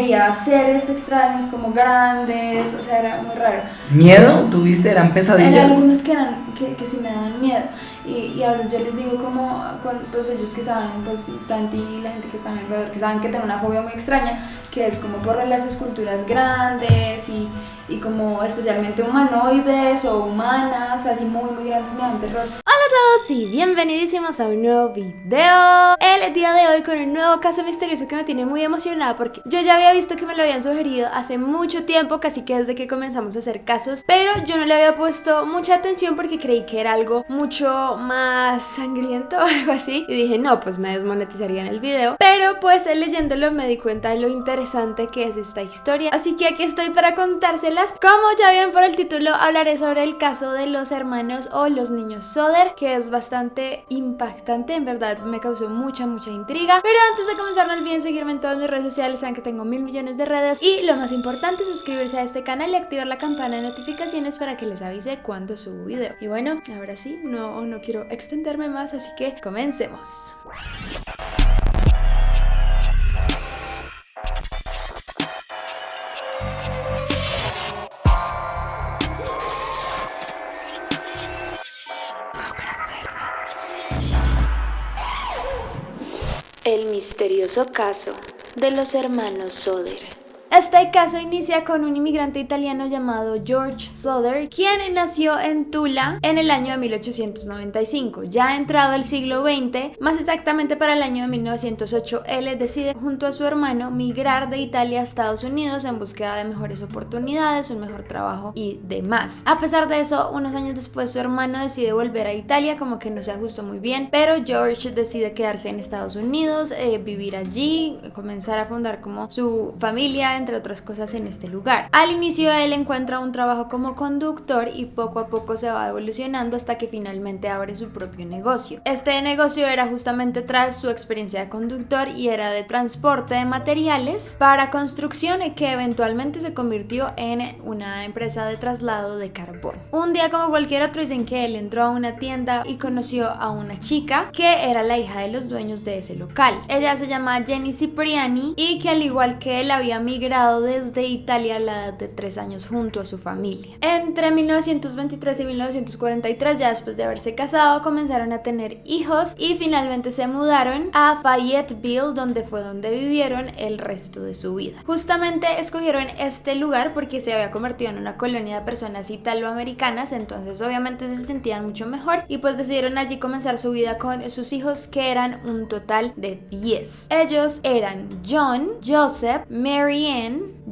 veía seres extraños como grandes, o sea, era muy raro. ¿Miedo tuviste? ¿Eran pesadillas? Eran algunos que sí me daban miedo. Y a veces yo les digo como, pues ellos que saben, pues Santi y la gente que está a mi alrededor, que saben que tengo una fobia muy extraña, que es como por las esculturas grandes y como especialmente humanoides o humanas, así muy muy grandes, me dan terror. Hola a todos y bienvenidísimos a un nuevo video. El día de hoy con un nuevo caso misterioso que me tiene muy emocionada porque yo ya había visto que me lo habían sugerido hace mucho tiempo, casi que desde que comenzamos a hacer casos, pero yo no le había puesto mucha atención porque creí que era algo mucho más sangriento o algo así y dije no, pues me desmonetizarían el video, pero pues leyéndolo me di cuenta de lo interesante que es esta historia, así que aquí estoy para contárselas. Como ya vieron por el título, hablaré sobre el caso de los hermanos o los niños Soder, que es bastante impactante, en verdad me causó mucha intriga. Pero antes de comenzar no olviden seguirme en todas mis redes sociales, saben que tengo 1000 millones de redes y lo más importante, suscribirse a este canal y activar la campana de notificaciones para que les avise cuando subo video. Y bueno, ahora sí, no quiero extenderme más, así que comencemos. El misterioso caso de los hermanos Soder. Este caso inicia con un inmigrante italiano llamado George Soder, quien nació en Tula en el año de 1895. Ya entrado el siglo XX, más exactamente para el año de 1908, él decide junto a su hermano migrar de Italia a Estados Unidos en búsqueda de mejores oportunidades, un mejor trabajo y demás. A pesar de eso, unos años después su hermano decide volver a Italia, como que no se ajustó muy bien, pero George decide quedarse en Estados Unidos, vivir allí, comenzar a fundar como su familia, entre otras cosas en este lugar. Al inicio él encuentra un trabajo como conductor y poco a poco se va evolucionando hasta que finalmente abre su propio negocio. Este negocio era justamente tras su experiencia de conductor y era de transporte de materiales para construcción, que eventualmente se convirtió en una empresa de traslado de carbón. Un día como cualquier otro dicen que él entró a una tienda y conoció a una chica que era la hija de los dueños de ese local. Ella se llama Jenny Cipriani y que al igual que él había migrado desde Italia a la edad de 3 años junto a su familia. Entre 1923 y 1943, ya después de haberse casado, comenzaron a tener hijos y finalmente se mudaron a Fayetteville, donde vivieron el resto de su vida. Justamente escogieron este lugar porque se había convertido en una colonia de personas italoamericanas, entonces obviamente se sentían mucho mejor y pues decidieron allí comenzar su vida con sus hijos, que eran un total de 10. Ellos eran John, Joseph, Mary Ann,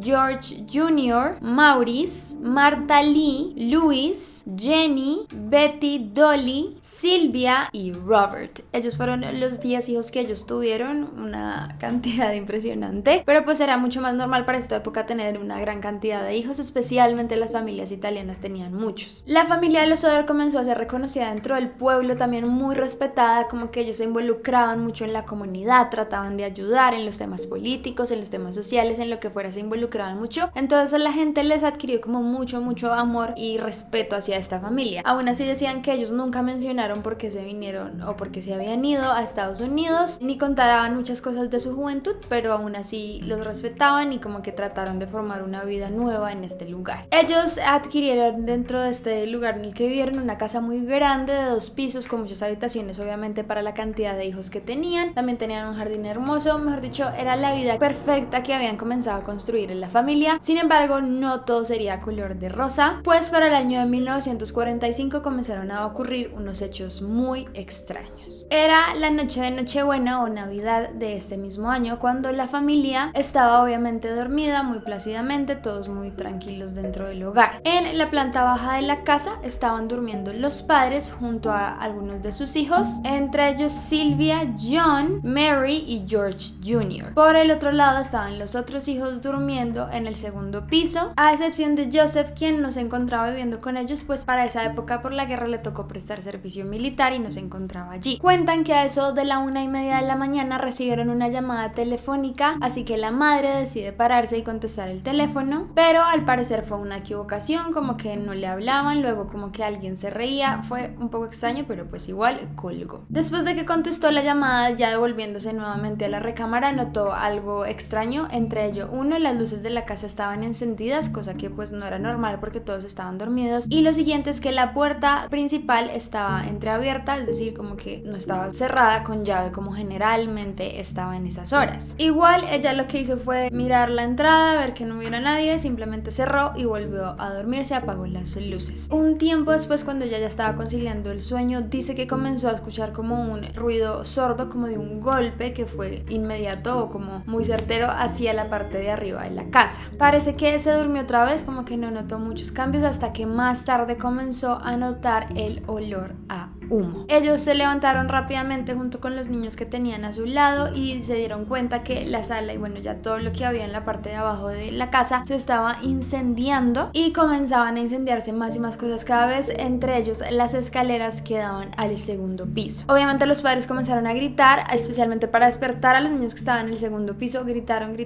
George Jr., Maurice, Martha Lee, Louis, Jenny, Betty, Dolly, Sylvia y Robert. Ellos fueron los 10 hijos que ellos tuvieron, una cantidad impresionante, pero pues era mucho más normal para esta época tener una gran cantidad de hijos, especialmente las familias italianas tenían muchos. La familia de los Soder comenzó a ser reconocida dentro del pueblo, también muy respetada, como que ellos se involucraban mucho en la comunidad, trataban de ayudar en los temas políticos, en los temas sociales, en lo que fuera se involucraban mucho, entonces la gente les adquirió como mucho amor y respeto hacia esta familia. Aún así decían que ellos nunca mencionaron por qué se vinieron o por qué se habían ido a Estados Unidos, ni contaban muchas cosas de su juventud, pero aún así los respetaban y como que trataron de formar una vida nueva en este lugar. Ellos adquirieron dentro de este lugar en el que vivieron una casa muy grande de 2 pisos con muchas habitaciones, obviamente para la cantidad de hijos que tenían. También tenían un jardín hermoso, mejor dicho, era la vida perfecta que habían comenzado a construir en la familia. Sin embargo, no todo sería color de rosa, pues para el año de 1945 comenzaron a ocurrir unos hechos muy extraños. Era la noche de Nochebuena o Navidad de este mismo año, cuando la familia estaba obviamente dormida muy plácidamente, todos muy tranquilos dentro del hogar. En la planta baja de la casa estaban durmiendo los padres junto a algunos de sus hijos, entre ellos Sylvia, John, Mary y George Jr. Por el otro lado estaban los otros hijos durmiendo durmiendo en el segundo piso, a excepción de Joseph, quien no se encontraba viviendo con ellos, pues para esa época por la guerra le tocó prestar servicio militar y no se encontraba allí. Cuentan que a eso de la 1:30 de la mañana recibieron una llamada telefónica, así que la madre decide pararse y contestar el teléfono, pero al parecer fue una equivocación, como que no le hablaban, luego como que alguien se reía, fue un poco extraño, pero pues igual colgó. Después de que contestó la llamada, ya devolviéndose nuevamente a la recámara, notó algo extraño, entre ello, uno, las luces de la casa estaban encendidas, cosa que pues no era normal porque todos estaban dormidos, y lo siguiente es que la puerta principal estaba entreabierta, es decir, como que no estaba cerrada con llave como generalmente estaba en esas horas. Igual ella lo que hizo fue mirar la entrada, ver que no hubiera nadie, simplemente cerró y volvió a dormirse, apagó las luces. Un tiempo después, cuando ella ya estaba conciliando el sueño, dice que comenzó a escuchar como un ruido sordo, como de un golpe que fue inmediato o como muy certero hacia la parte de arriba de la casa. Parece que se durmió otra vez, como que no notó muchos cambios hasta que más tarde comenzó a notar el olor a humo. Ellos se levantaron rápidamente junto con los niños que tenían a su lado y se dieron cuenta que la sala y bueno, ya todo lo que había en la parte de abajo de la casa se estaba incendiando y comenzaban a incendiarse más y más cosas cada vez, entre ellos las escaleras que daban al segundo piso. Obviamente los padres comenzaron a gritar, especialmente para despertar a los niños que estaban en el segundo piso, gritaron,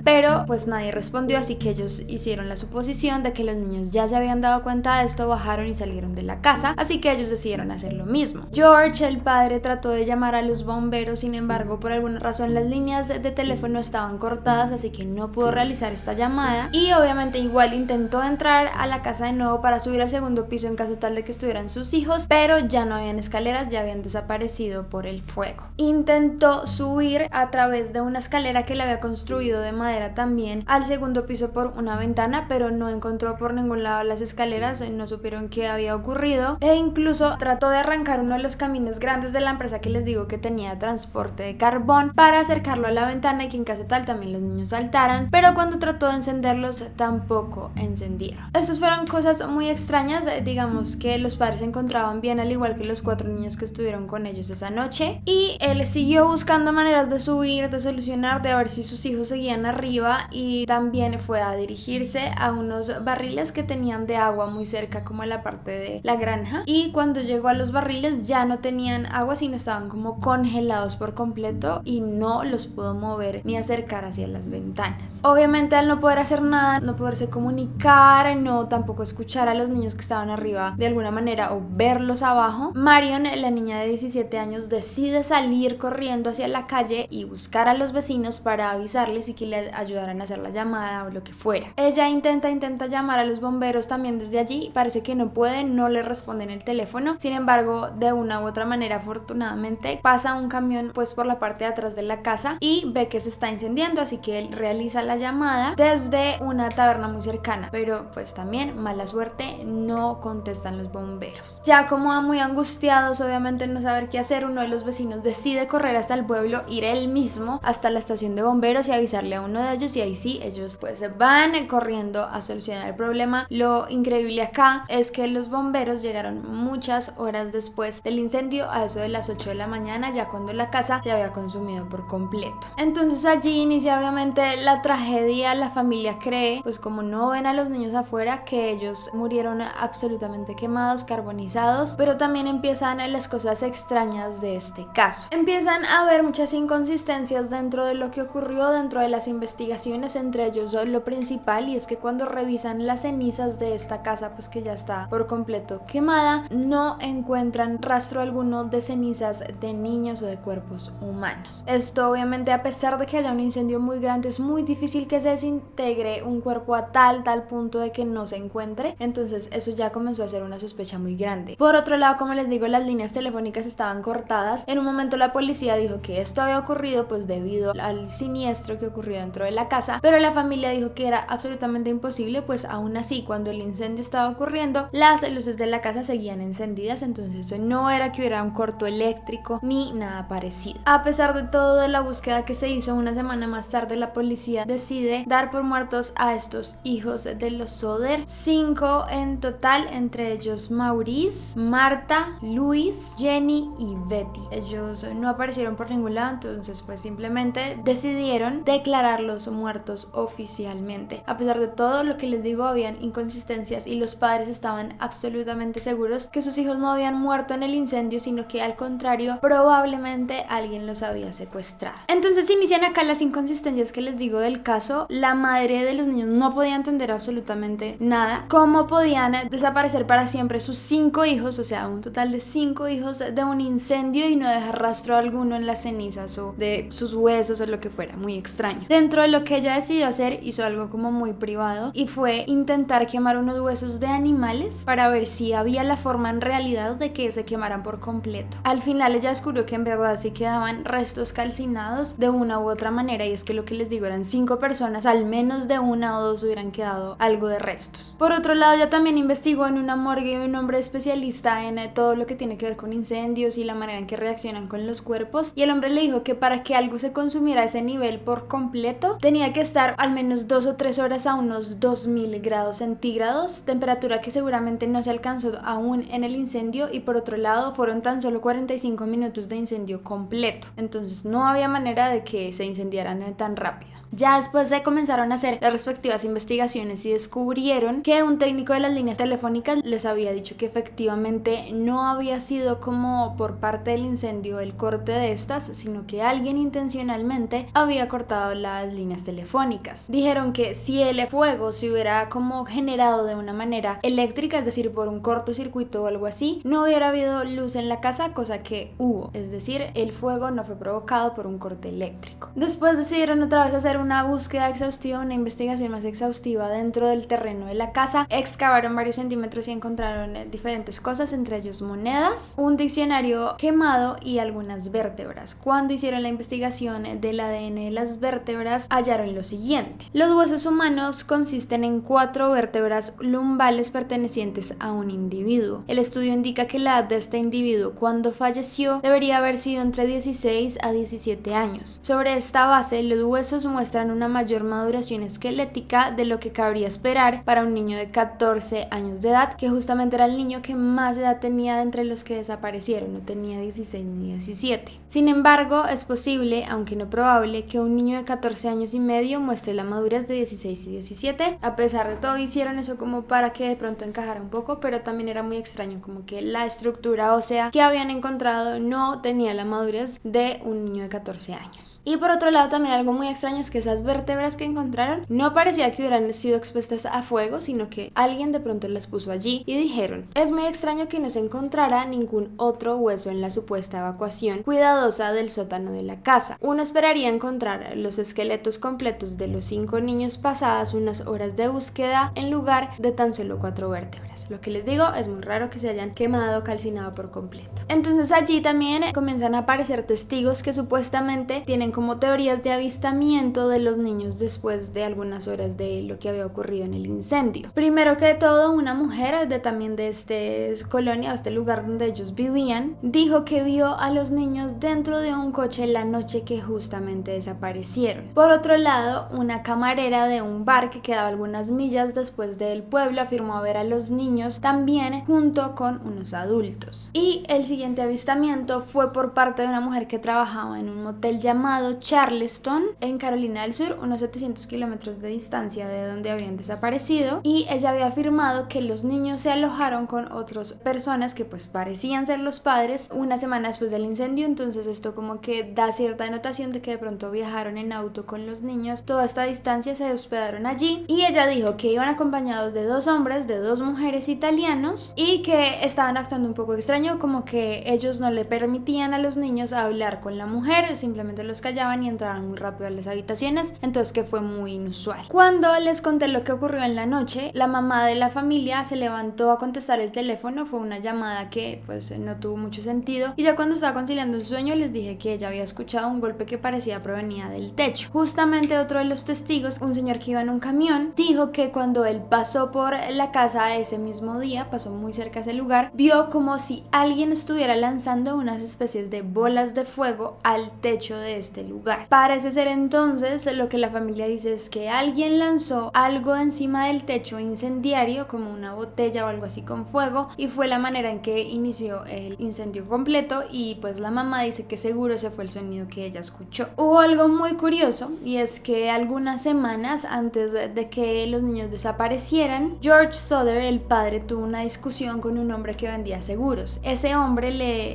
pero pues nadie respondió, así que ellos hicieron la suposición de que los niños ya se habían dado cuenta de esto, bajaron y salieron de la casa, así que ellos decidieron hacer lo mismo. George, el padre, trató de llamar a los bomberos, sin embargo, por alguna razón las líneas de teléfono estaban cortadas, así que no pudo realizar esta llamada y obviamente igual intentó entrar a la casa de nuevo para subir al segundo piso en caso tal de que estuvieran sus hijos, pero ya no habían escaleras, ya habían desaparecido por el fuego. Intentó subir a través de una escalera que le había construido de madera también al segundo piso por una ventana, pero no encontró por ningún lado las escaleras, no supieron qué había ocurrido e incluso trató de arrancar uno de los camiones grandes de la empresa que les digo que tenía transporte de carbón para acercarlo a la ventana y que en caso tal también los niños saltaran, pero cuando trató de encenderlos tampoco encendieron. Estas fueron cosas muy extrañas, digamos que los padres se encontraban bien al igual que los 4 niños que estuvieron con ellos esa noche y él siguió buscando maneras de subir, de solucionar, de ver si sus hijos seguían arriba y también fue a dirigirse a unos barriles que tenían de agua muy cerca como en la parte de la granja y cuando llegó a los barriles ya no tenían agua sino estaban como congelados por completo y no los pudo mover ni acercar hacia las ventanas. Obviamente al no poder hacer nada, no poderse comunicar, no tampoco escuchar a los niños que estaban arriba de alguna manera o verlos abajo, Marion, la niña de 17 años, decide salir corriendo hacia la calle y buscar a los vecinos para avisarles y que le ayudaran a hacer la llamada o lo que fuera. Ella intenta llamar a los bomberos también desde allí, parece que no puede, no le responden el teléfono, sin embargo de una u otra manera afortunadamente pasa un camión pues por la parte de atrás de la casa y ve que se está incendiando, así que él realiza la llamada desde una taberna muy cercana, pero pues también mala suerte, no contestan los bomberos. Ya como muy angustiados, obviamente no saber qué hacer, uno de los vecinos decide correr hasta el pueblo, ir él mismo hasta la estación de bomberos y avisarle a uno de ellos y ahí sí, ellos pues van corriendo a solucionar el problema. Lo increíble acá es que los bomberos llegaron muchas horas después del incendio, a eso de las 8 de la mañana, ya cuando la casa se había consumido por completo. Entonces allí inicia obviamente la tragedia. La familia cree, pues como no ven a los niños afuera, que ellos murieron absolutamente quemados, carbonizados, pero también empiezan las cosas extrañas de este caso. Empiezan a haber muchas inconsistencias dentro de lo que ocurrió, dentro de las investigaciones, entre ellos lo principal, y es que cuando revisan las cenizas de esta casa, pues que ya está por completo quemada, no encuentran rastro alguno de cenizas de niños o de cuerpos humanos. Esto obviamente, a pesar de que haya un incendio muy grande, es muy difícil que se desintegre un cuerpo a tal punto de que no se encuentre, entonces eso ya comenzó a ser una sospecha muy grande. Por otro lado, como les digo, las líneas telefónicas estaban cortadas. En un momento la policía dijo que esto había ocurrido pues debido al siniestro que ocurrió dentro de la casa, pero la familia dijo que era absolutamente imposible, pues aún así cuando el incendio estaba ocurriendo las luces de la casa seguían encendidas, entonces no era que hubiera un corto eléctrico ni nada parecido. A pesar de todo de la búsqueda que se hizo, una semana más tarde la policía decide dar por muertos a estos hijos de los Soder, 5 en total, entre ellos Maurice, Marta, Luis, Jenny y Betty. Ellos no aparecieron por ningún lado, entonces pues simplemente decidieron declararlos muertos oficialmente. A pesar de todo lo que les digo, habían inconsistencias y los padres estaban absolutamente seguros que sus hijos no habían muerto en el incendio, sino que al contrario, probablemente alguien los había secuestrado. Entonces inician acá las inconsistencias que les digo del caso. La madre de los niños no podía entender absolutamente nada. ¿Cómo podían desaparecer para siempre sus 5 hijos, o sea, un total de 5 hijos de un incendio, y no dejar rastro alguno en las cenizas o de sus huesos o lo que fuera? Muy extraño. Dentro de lo que ella decidió hacer, hizo algo como muy privado y fue intentar quemar unos huesos de animales para ver si había la forma en realidad de que se quemaran por completo. Al final ella descubrió que en verdad sí quedaban restos calcinados de una u otra manera, y es que lo que les digo, eran 5 personas, al menos de una o dos hubieran quedado algo de restos. Por otro lado, ella también investigó en una morgue un hombre especialista en todo lo que tiene que ver con incendios y la manera en que reaccionan con los cuerpos, y el hombre le dijo que para que algo se consumiera a ese nivel por completo tenía que estar al menos 2 o 3 horas a unos 2000 grados centígrados, temperatura que seguramente no se alcanzó aún en el incendio, y por otro lado fueron tan solo 45 minutos de incendio completo, entonces no había manera de que se incendiaran tan rápido. Ya después se comenzaron a hacer las respectivas investigaciones y descubrieron que un técnico de las líneas telefónicas les había dicho que efectivamente no había sido como por parte del incendio el corte de estas, sino que alguien intencionalmente había cortado las líneas telefónicas. Dijeron que si el fuego se hubiera como generado de una manera eléctrica, es decir, por un cortocircuito o algo así, no hubiera habido luz en la casa, cosa que hubo, es decir, el fuego no fue provocado por un corte eléctrico. Después decidieron otra vez hacer una búsqueda exhaustiva, una investigación más exhaustiva dentro del terreno de la casa. Excavaron varios centímetros y encontraron diferentes cosas, entre ellos monedas, un diccionario quemado y algunas vértebras. Cuando hicieron la investigación del ADN de las vértebras, hallaron lo siguiente: los huesos humanos consisten en 4 vértebras lumbales pertenecientes a un individuo. El estudio indica que la edad de este individuo cuando falleció debería haber sido entre 16 a 17 años. Sobre esta base, los huesos muestran una mayor maduración esquelética de lo que cabría esperar para un niño de 14 años de edad, que justamente era el niño que más edad tenía de entre los que desaparecieron, no tenía 16 ni 17. Sin embargo, es posible, aunque no probable, que un niño de 14 años y medio muestre la madurez de 16 y 17. A pesar de todo, hicieron eso como para que de pronto encajara un poco, pero también era muy extraño, como que la estructura ósea que habían encontrado no tenía la madurez de un niño de 14 años. Y por otro lado, también algo muy extraño es que esas vértebras que encontraron no parecía que hubieran sido expuestas a fuego, sino que alguien de pronto las puso allí, y dijeron: es muy extraño que no se encontrara ningún otro hueso en la supuesta evacuación cuidadosa del sótano de la casa. Uno esperaría encontrar los esqueletos completos de los 5 niños pasadas unas horas de búsqueda en lugar de tan solo 4 vértebras. Lo que les digo, es muy raro que se hayan quemado, calcinado por completo. Entonces allí también comienzan a aparecer testigos que supuestamente tienen como teorías de avistamiento de los niños después de algunas horas de lo que había ocurrido en el incendio. Primero que todo, una mujer también de este colonia o este lugar donde ellos vivían dijo que vio a los niños dentro de un coche la noche que justamente desaparecieron. Por otro lado, una camarera de un bar que quedaba algunas millas después del pueblo afirmó ver a los niños también junto con unos adultos. Y el siguiente avistamiento fue por parte de una mujer que trabajaba en un motel llamado Charleston en Carolina del Sur, unos 700 kilómetros de distancia de donde habían desaparecido, y ella había afirmado que los niños se alojaron con otras personas que pues parecían ser los padres una semana después del incendio. Entonces esto como que da cierta denotación de que de pronto viajaron en auto con los niños toda esta distancia, se hospedaron allí, y ella dijo que iban acompañados de 2 hombres, de 2 mujeres italianos, y que estaban actuando un poco extraño, como que ellos no le permitían a los niños hablar con la mujer, simplemente los callaban y entraban muy rápido a las habitaciones, entonces que fue muy inusual. Cuando les conté lo que ocurrió en la noche, la mamá de la familia se levantó a contestar el teléfono. Fue una llamada que pues no tuvo mucho sentido, y ya cuando estaba conciliando un sueño les dije que ella había escuchado un golpe que parecía provenía del techo. Justamente otro de los testigos, un señor que iba en un camión, dijo que cuando él pasó por la casa ese mismo día, pasó muy cerca de ese lugar, vio vio como si alguien estuviera lanzando unas especies de bolas de fuego al techo de este lugar. Parece ser entonces, lo que la familia dice es que alguien lanzó algo encima del techo incendiario, como una botella o algo así con fuego, y fue la manera en que inició el incendio completo. Y pues la mamá dice que seguro ese fue el sonido que ella escuchó. Hubo algo muy curioso, y es que algunas semanas antes de que los niños desaparecieran, George Souther, el padre, tuvo una discusión con un hombre que vendía seguros. Ese hombre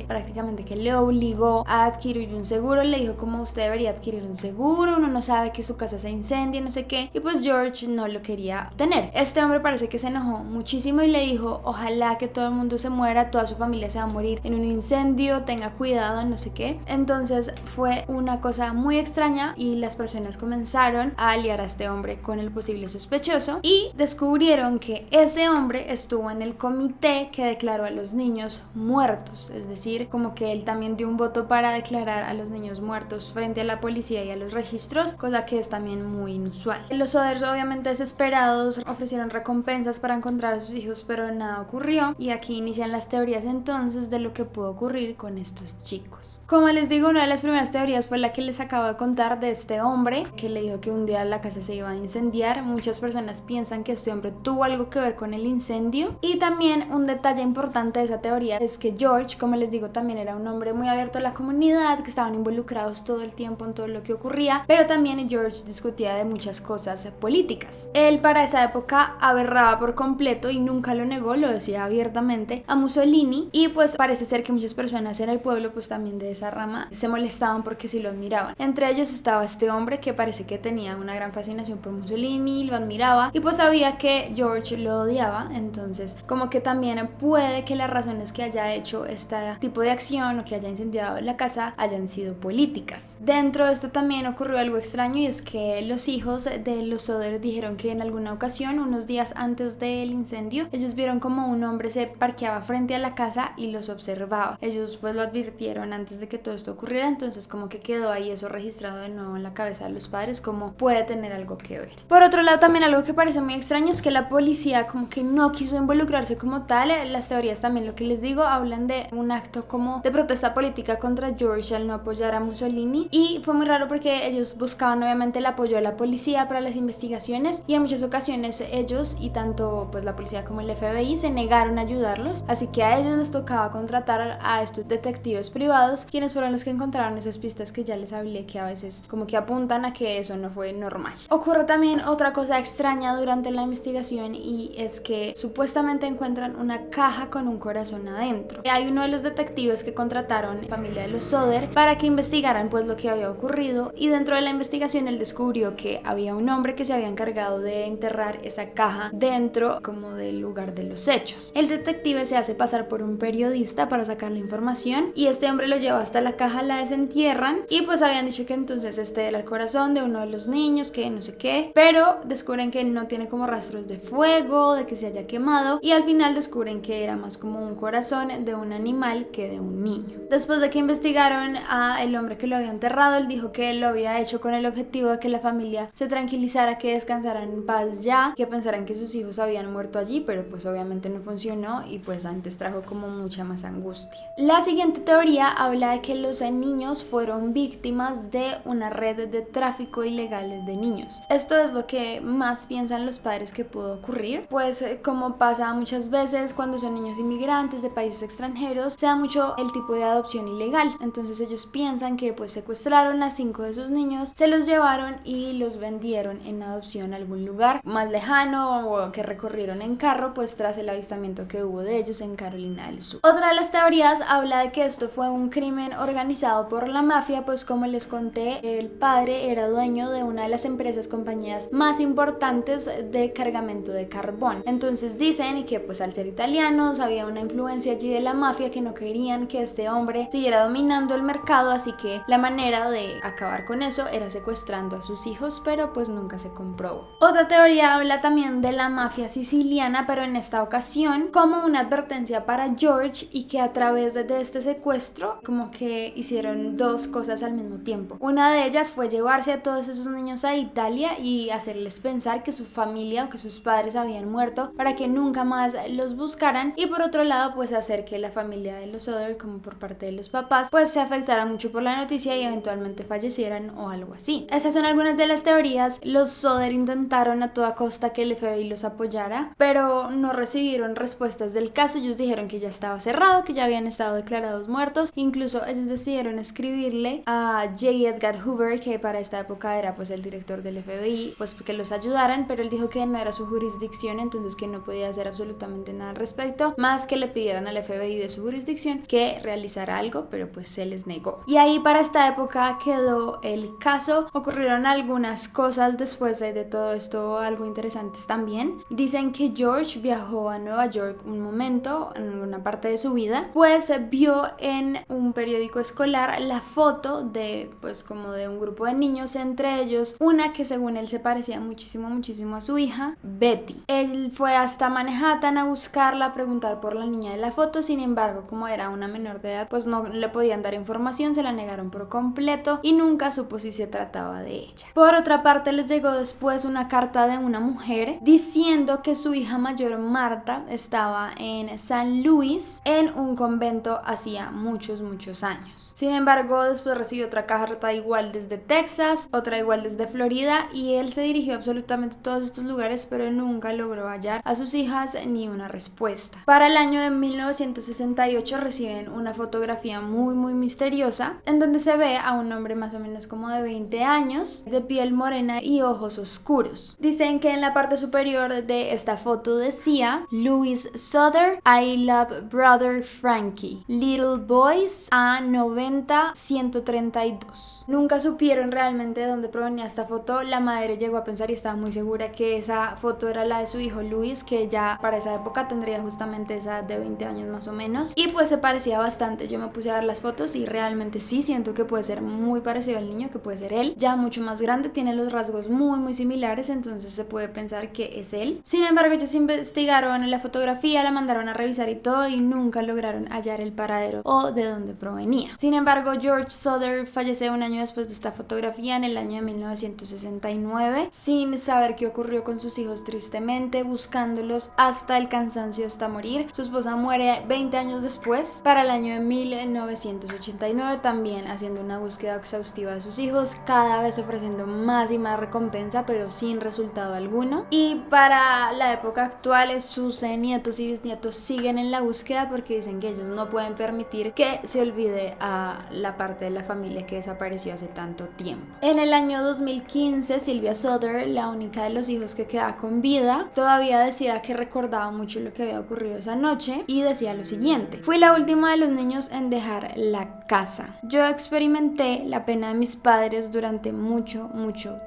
prácticamente que le obligó a adquirir un seguro, le dijo como usted debería adquirir un seguro, uno no sabe que su casa se incendia, no sé qué, y pues George no lo quería tener. Este hombre parece que se enojó muchísimo y le dijo ojalá que todo el mundo se muera, toda su familia se va a morir en un incendio, tenga cuidado, no sé qué. Entonces fue una cosa muy extraña y las personas comenzaron a aliar a este hombre con el posible sospechoso y descubrieron que ese hombre estuvo en el comité que declaró a los niños muertos, es decir, como que él también dio un voto para declarar a los niños muertos frente a la policía y a los registros, cosa que es también muy inusual. Los Sothers, obviamente desesperados, ofrecieron recompensas para encontrar a sus hijos, pero nada ocurrió, y aquí inician las teorías entonces de lo que pudo ocurrir con estos chicos. Como les digo, una de las primeras teorías fue la que les acabo de contar de este hombre que le dijo que un día la casa se iba a incendiar. Muchas personas piensan que este hombre tuvo algo que ver con el incendio, y también un detalle importante de esa teoría es que George, como les digo, también era un hombre muy abierto a la comunidad, que estaban involucrados todo el tiempo en todo lo que ocurría, pero también George discutía de muchas cosas políticas. Él para esa época aberraba por completo y nunca lo negó, lo decía abiertamente, a Mussolini, y pues parece ser que muchas personas en el pueblo, pues también de esa rama, se molestaban porque sí lo admiraban. Entre ellos estaba este hombre que parece que tenía una gran fascinación por Mussolini, lo admiraba, y pues sabía que George lo odiaba. Entonces como que también puede que las razones que haya hecho este tipo de acción o que haya incendiado la casa hayan sido políticas. Dentro de esto también ocurrió algo extraño, y es que los hijos de los Sothers dijeron que en alguna ocasión, unos días antes del incendio, ellos vieron como un hombre se parqueaba frente a la casa y los observaba. Ellos pues lo advirtieron antes de que todo esto ocurriera, entonces como que quedó ahí eso registrado de nuevo en la cabeza de los padres, como puede tener algo que ver. Por otro lado, también algo que parece muy extraño es que la policía como que no quiso involucrarse como tal. Las teorías también, lo que les digo, hablan de un acto como de protesta política contra George al no apoyar a Mussolini, y fue muy raro porque ellos buscaban obviamente el apoyo de la policía para las investigaciones, y en muchas ocasiones ellos, y tanto pues la policía como el FBI, se negaron a ayudarlos, así que a ellos les tocaba contratar a estos detectives privados, quienes fueron los que encontraron esas pistas que ya les hablé, que a veces como que apuntan a que eso no fue normal. Ocurre también otra cosa extraña durante la investigación, y es que supuestamente encuentran una caja con un corazón adentro. Hay uno de los detectives que contrataron, familia de los Sothers, para que investigaran pues lo que había ocurrido, y dentro de la investigación él descubrió que había un hombre que se había encargado de enterrar esa caja dentro como del lugar de los hechos. El detective se hace pasar por un periodista para sacar la información, y este hombre lo lleva hasta la caja, la desentierran, y pues habían dicho que entonces este era el corazón de uno de los niños, que no sé qué, pero descubren que no tiene como rastros de fuego, de que se haya quemado, y al final descubren que era más como un corazón de un animal que de un niño. Después de que investigaron a el hombre que lo había enterrado, él dijo que lo había hecho con el objetivo de que la familia se tranquilizara, que descansaran en paz ya, que pensaran que sus hijos habían muerto allí, pero pues obviamente no funcionó, y pues antes trajo como mucha más angustia. La siguiente teoría habla de que los niños fueron víctimas de una red de tráfico ilegal de niños. Esto es lo que más piensan los padres que pudo ocurrir, pues como pasa muchas veces cuando son niños inmigrantes de países extranjeros, se da mucho el tipo de adopción ilegal. Entonces ellos piensan que pues secuestraron a 5 de sus niños, se los llevaron y los vendieron en adopción a algún lugar más lejano, o que recorrieron en carro pues tras el avistamiento que hubo de ellos en Carolina del Sur. Otra de las teorías habla de que esto fue un crimen organizado por la mafia, pues como les conté, el padre era dueño de una de las compañías más importantes de cargamento de carbón. Entonces dicen que pues al ser italianos había una influencia allí de la mafia, que no querían que este hombre siguiera dominando el mercado, así que la manera de acabar con eso era secuestrando a sus hijos, pero pues nunca se comprobó. Otra teoría habla también de la mafia siciliana, pero en esta ocasión como una advertencia para George, y que a través de este secuestro como que hicieron dos cosas al mismo tiempo. Una de ellas fue llevarse a todos esos niños a Italia y hacerles pensar que su familia o que sus padres habían muerto para que nunca más los buscaran, y por por otro lado pues hacer que la familia de los Soder, como por parte de los papás, pues se afectara mucho por la noticia y eventualmente fallecieran o algo así. Esas son algunas de las teorías. Los Soder intentaron a toda costa que el FBI los apoyara, pero no recibieron respuestas del caso. Ellos dijeron que ya estaba cerrado, que ya habían estado declarados muertos. Incluso ellos decidieron escribirle a J. Edgar Hoover, que para esta época era pues el director del FBI, pues que los ayudaran, pero él dijo que no era su jurisdicción, entonces que no podía hacer absolutamente nada al respecto, más que le pidieran al FBI de su jurisdicción que realizara algo, pero pues se les negó. Y ahí para esta época quedó el caso. Ocurrieron algunas cosas después de todo esto, algo interesantes también. Dicen que George viajó a Nueva York un momento, en una parte de su vida, pues vio en un periódico escolar la foto de pues como de un grupo de niños, entre ellos una que según él se parecía muchísimo a su hija, Betty. Él fue hasta Manhattan a buscarla, a preguntar por la niña de la foto. Sin embargo, como era una menor de edad, pues no le podían dar información, se la negaron por completo y nunca supo si se trataba de ella. Por otra parte, les llegó después una carta de una mujer diciendo que su hija mayor, Marta, estaba en San Luis en un convento hacía muchos años. Sin embargo, después recibió otra carta igual desde Texas, otra igual desde Florida, y él se dirigió absolutamente a todos estos lugares, pero nunca logró hallar a sus hijas ni una respuesta. Para el año de 1968 reciben una fotografía muy misteriosa en donde se ve a un hombre más o menos como de 20 años, de piel morena y ojos oscuros. Dicen que en la parte superior de esta foto decía: Louis Souther, I love brother Frankie, little boys a 90-132. Nunca supieron realmente de dónde provenía esta foto. La madre llegó a pensar y estaba muy segura que esa foto era la de su hijo Louis, que ya para esa época tendría justamente esa edad de 20 años más o menos, y pues se parecía bastante. Yo me puse a ver las fotos y realmente sí siento que puede ser muy parecido al niño, que puede ser él, ya mucho más grande, tiene los rasgos muy similares, entonces se puede pensar que es él. Sin embargo, ellos investigaron la fotografía, la mandaron a revisar y todo, y nunca lograron hallar el paradero o de dónde provenía. Sin embargo, George Souther falleció un año después de esta fotografía, en el año de 1969, sin saber qué ocurrió con sus hijos, tristemente buscándolos hasta el cansancio, hasta morir. Su esposa muere 20 años después, para el año de 1989, también haciendo una búsqueda exhaustiva de sus hijos, cada vez ofreciendo más y más recompensa, pero sin resultado alguno. Y para la época actual, sus nietos y bisnietos siguen en la búsqueda porque dicen que ellos no pueden permitir que se olvide a la parte de la familia que desapareció hace tanto tiempo. En el año 2015, Sylvia Souther, la única de los hijos que queda con vida, todavía decía que recordaba mucho lo que había ocurrido esa noche y decía lo siguiente: fui la última de los niños en dejar la casa. Yo experimenté la pena de mis padres durante mucho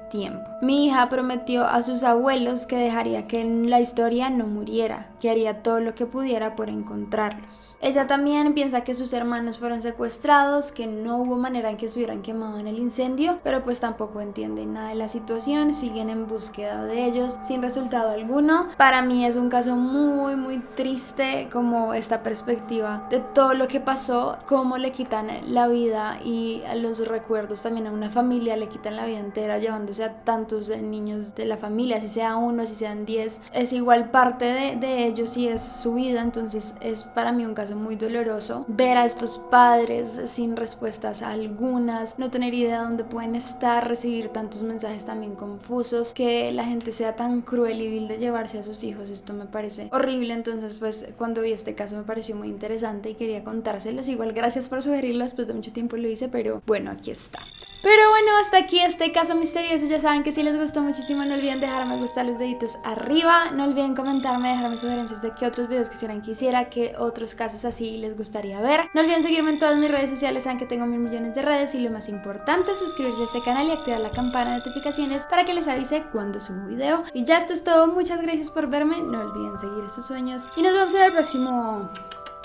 tiempo. Mi hija prometió a sus abuelos que dejaría que la historia no muriera, que haría todo lo que pudiera por encontrarlos. Ella también piensa que sus hermanos fueron secuestrados, que no hubo manera en que se hubieran quemado en el incendio, pero pues tampoco entienden nada de la situación, siguen en búsqueda de ellos sin resultado alguno. Para mí es un caso muy triste, como esta perspectiva de todo lo que pasó, cómo le quitan la vida y los recuerdos también a una familia, le quitan la vida entera llevándose a tantos niños de la familia, si sea uno, si sean 10, es igual parte de ellos y es su vida. Entonces es para mí un caso muy doloroso ver a estos padres sin respuestas algunas, no tener idea de dónde pueden estar, recibir tantos mensajes también confusos, que la gente sea tan cruel y vil de llevarse a sus hijos. Esto me parece horrible. Entonces pues cuando vi este caso me pareció muy interesante y quería contárselos. Igual gracias por sugerirlo, después de mucho tiempo lo hice, pero bueno, aquí está. Pero bueno, hasta aquí este caso misterioso. Ya saben que si les gustó muchísimo, no olviden dejar me gusta, los deditos arriba, no olviden comentarme, dejarme sugerencias de qué otros videos quisieran que hiciera, qué otros casos así les gustaría ver. No olviden seguirme en todas mis redes sociales, saben que tengo 1000 millones de redes, y lo más importante, suscribirse a este canal y activar la campana de notificaciones para que les avise cuando subo video. Y ya esto es todo, muchas gracias por verme, no olviden seguir sus sueños y nos vemos en el próximo.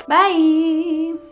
Bye.